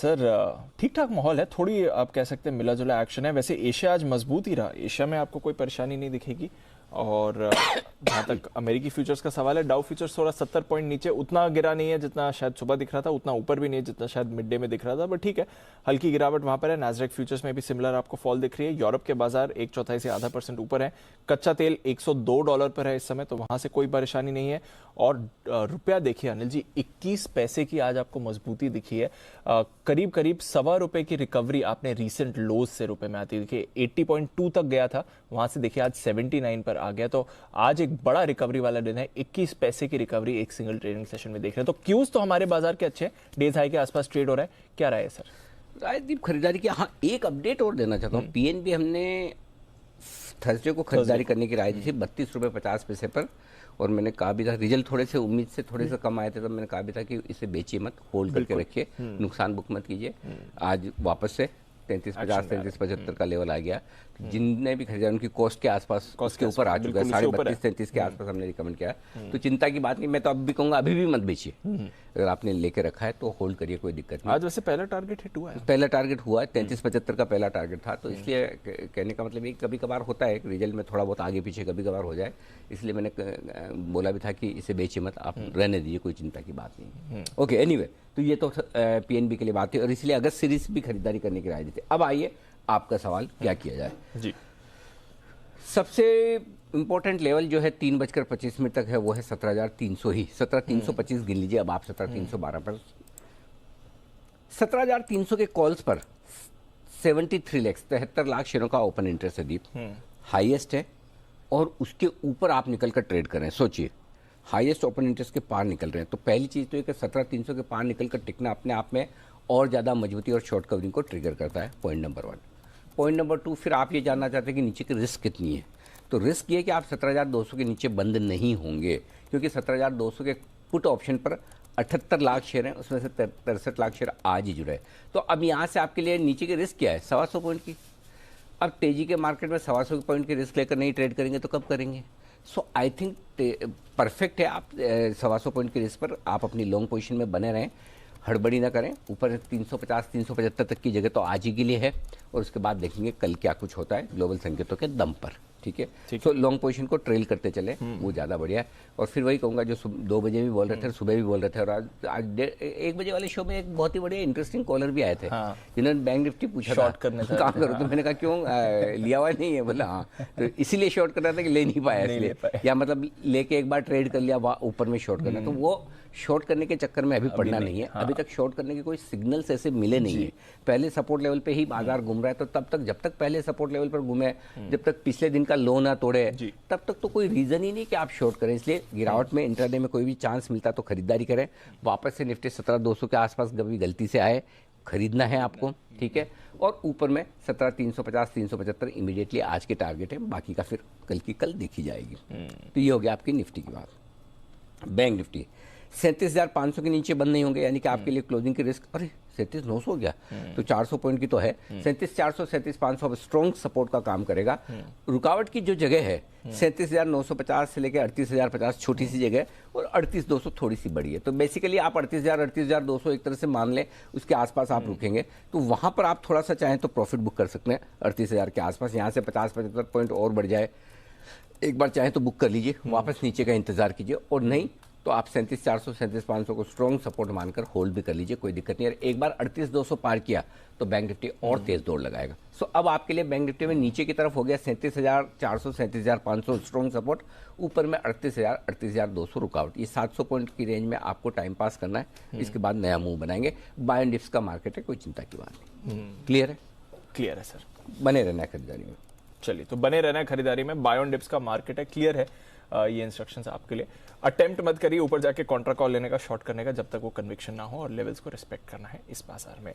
Sir ठीक ठाक माहौल है, थोड़ी आप कह सकते हैं मिला जुला एक्शन है। वैसे एशिया आज मजबूत ही रहा, एशिया में आपको कोई परेशानी नहीं दिखेगी। और जहाँ तक अमेरिकी फ्यूचर्स का सवाल है, डाउ फ्यूचर्स थोड़ा 70 पॉइंट नीचे, उतना गिरा नहीं है जितना शायद सुबह दिख रहा था, उतना ऊपर भी नहीं है जितना शायद मिड डे में दिख रहा था, बट ठीक है, हल्की गिरावट वहाँ पर है। नैस्डैक फ्यूचर्स में भी सिमिलर आपको फॉल दिख रही है। यूरोप के बाजार 1/4 से आधा % ऊपर है। कच्चा तेल $102 पर है इस समय, तो वहाँ से कोई परेशानी नहीं है। और रुपया देखिए अनिल जी, 21 पैसे की आज आपको मजबूती दिखी है। करीब करीब ₹1.25 की रिकवरी आपने रीसेंट लोज से रुपए में आती देखिए। 80.2 तक गया था, वहां से देखिए आज 79 पर आ गया। तो आज एक बड़ा रिकवरी वाला दिन है। 21 पैसे की रिकवरी एक सिंगल ट्रेडिंग सेशन में देख रहे हैं। तो क्यूज तो हमारे बाजार के अच्छे, डेज हाई के आसपास ट्रेड हो रहा है। क्या राय है सर? राजदीप, खरीदारी की हाँ एक अपडेट और देना चाहता हूँ। पीएनबी हमने थर्सडे को खरीदारी करने की राय दी थी ₹32.50 पर, और मैंने कहा भी था, रिजल्ट थोड़े से उम्मीद से थोड़े से कम आए थे, तो मैंने कहा भी था कि इसे बेचिए मत, होल्ड करके रखिए, नुकसान बुक मत कीजिए। आज वापस से 33.50 33.75 का लेवल आ गया। जिनने भी खरीदा उनकी कॉस्ट के आसपास, कॉस्ट के ऊपर आ चुका है, 32.33 के आसपास हमने रिकमेंड किया। तो चिंता की बात नहीं, मैं तो अब भी कहूंगा अभी भी मत बेचिए। अगर आपने लेके रखा है तो होल्ड करिए, कोई दिक्कत नहीं। आज वैसे पहला टारगेट हिट हुआ है, पहला टारगेट हुआ है 33.75 का पहला टारगेट था। तो इसलिए कहने का मतलब ये कभी कभार होता है, रिजल्ट में थोड़ा बहुत आगे पीछे कभी कभार हो जाए, इसलिए मैंने बोला भी था कि इसे बेचिए मत, आप रहने दीजिए, कोई चिंता की बात नहीं। ओके, एनीवे, तो ये तो पीएनबी के लिए बात है, और इसलिए अगस्त सीरीज भी खरीदारी करने की राय दी थी। अब आइए आपका सवाल, क्या किया जाए जी। सबसे इंपॉर्टेंट लेवल जो है 3:25 तक है, वो है 17,300 ही, 17,325 गिन लीजिए। अब आप 17,312 पर, 17,300 के कॉल्स पर 73 लाख 73 लाख शेयरों का ओपन इंटरेस्ट है दीप, हाईएस्ट है। और उसके ऊपर आप निकल कर ट्रेड कर रहे हैं। सोचिए, हाईएस्ट ओपन इंटरेस्ट के पार निकल रहे हैं, तो पहली चीज़ तो ये कि 17,300 के पार निकल कर टिकना अपने आप में और ज़्यादा मजबूती और शॉर्ट कवरिंग को ट्रिगर करता है, पॉइंट नंबर 1। पॉइंट नंबर 2, फिर आप ये जानना चाहते हैं कि नीचे की रिस्क कितनी है। तो रिस्क ये है कि आप 17,200 के नीचे बंद नहीं होंगे, क्योंकि 17,200 के पुट ऑप्शन पर 78 लाख शेयर हैं, उसमें से 63 लाख शेयर आज ही जुड़े। तो अब यहाँ से आपके लिए नीचे की रिस्क क्या है? 125 पॉइंट की। अब तेजी के मार्केट में 125 पॉइंट की रिस्क लेकर नहीं ट्रेड करेंगे तो कब करेंगे? सो आई थिंक परफेक्ट है, आप 125 पॉइंट की रिस्क पर आप अपनी लॉन्ग पोजीशन में बने रहें, हड़बड़ी ना करें। ऊपर 350 375 तक की जगह तो आज ही के लिए है, और उसके बाद देखेंगे कल क्या कुछ होता है ग्लोबल संकेतों के दम पर। ठीक है, तो लॉन्ग पोजीशन को ट्रेल करते चले, वो ज़्यादा बढ़िया है। और फिर वही कहूँगा जो 2 बजे भी बोल रहे थे, सुबह भी बोल रहे थे, और आज 1 बजे वाले शो में एक बहुत ही बढ़िया इंटरेस्टिंग कॉलर भी आए थे, जिन्होंने बैंक निफ्टी पूछा शॉर्ट करने था, कहाँ करूँ, तो मैंने कहा क्यों, लिया हुआ नहीं है? बोला हाँ, तो इसीलिए शॉर्ट कर रहा था कि ले नहीं पाया इसलिए, या मतलब लेके एक बार ट्रेड कर लिया, ऊपर में शॉर्ट करना। तो वो शॉर्ट करने के चक्कर में अभी पड़ना नहीं है। अभी तक शॉर्ट करने के कोई सिग्नल्स ऐसे मिले नहीं है। पहले सपोर्ट लेवल पे ही बाजार घूम रहा है, तो तब तक, जब तक पहले सपोर्ट लेवल पर घूमे, जब तक पिछले दिन का लो ना तोड़े, तब तक तो कोई रीजन ही नहीं कि आप शॉर्ट करें। इसलिए गिरावट में इंट्राडे में कोई भी चांस मिलता तो खरीदारी करें। वापस से निफ्टी 17,200 के आसपास कभी गलती से आए, खरीदना है आपको। ठीक है, और ऊपर में 17,350 375 इमीडिएटली आज के टारगेट है, बाकी का फिर कल की कल देखी जाएगी। तो ये हो गया आपकी निफ्टी की बात। बैंक निफ्टी 37,500 के नीचे बंद नहीं होंगे, यानी कि आपके लिए क्लोजिंग की रिस्क, अरे 37,900 हो गया, तो 400 पॉइंट की तो है। 37,400 37,500 स्ट्रॉन्ग सपोर्ट का काम करेगा। रुकावट की जो जगह है 37,950 से लेकर 38,050 छोटी सी जगह, और 38,200 थोड़ी सी बड़ी है। तो बेसिकली आप 38,000 38,200 एक तरह से मान लें, उसके आसपास आप रुकेंगे, तो वहां पर आप थोड़ा सा चाहें तो प्रॉफिट बुक कर सकते हैं 38,000 के आसपास। यहाँ से 50-75 पॉइंट और बढ़ जाए, एक बार चाहें तो बुक कर लीजिए, वापस नीचे का इंतजार कीजिए, और नहीं तो आप 37,400 37,500 को स्ट्रॉन्ग सपोर्ट मानकर होल्ड भी कर लीजिए, कोई दिक्कत नहीं है। एक बार 38,200 पार किया तो बैंक निफ्टी और तेज दौड़ लगाएगा। सो अब आपके लिए बैंक निफ्टी में नीचे की तरफ हो गया 37,400 37,500 स्ट्रॉन्ग सपोर्ट, ऊपर में 38,000 38,200 रुकावट। ये 700 पॉइंट की रेंज में आपको टाइम पास करना है, इसके बाद नया मूव बनाएंगे। बाय एंड डिप्स का मार्केट है, कोई चिंता की बात नहीं। क्लियर है? क्लियर है सर, बने रहना है खरीदारी में। चलिए, तो बने रहना है खरीदारी में, बाय ऑन डिप्स का मार्केट है, क्लियर है। ये इंस्ट्रक्शंस आपके लिए। अटेम्प्ट मत करिए ऊपर जाके कॉन्ट्रा कॉल लेने का, शॉर्ट करने का, जब तक वो कन्विक्शन ना हो, और लेवल्स को रिस्पेक्ट करना है इस बाजार में।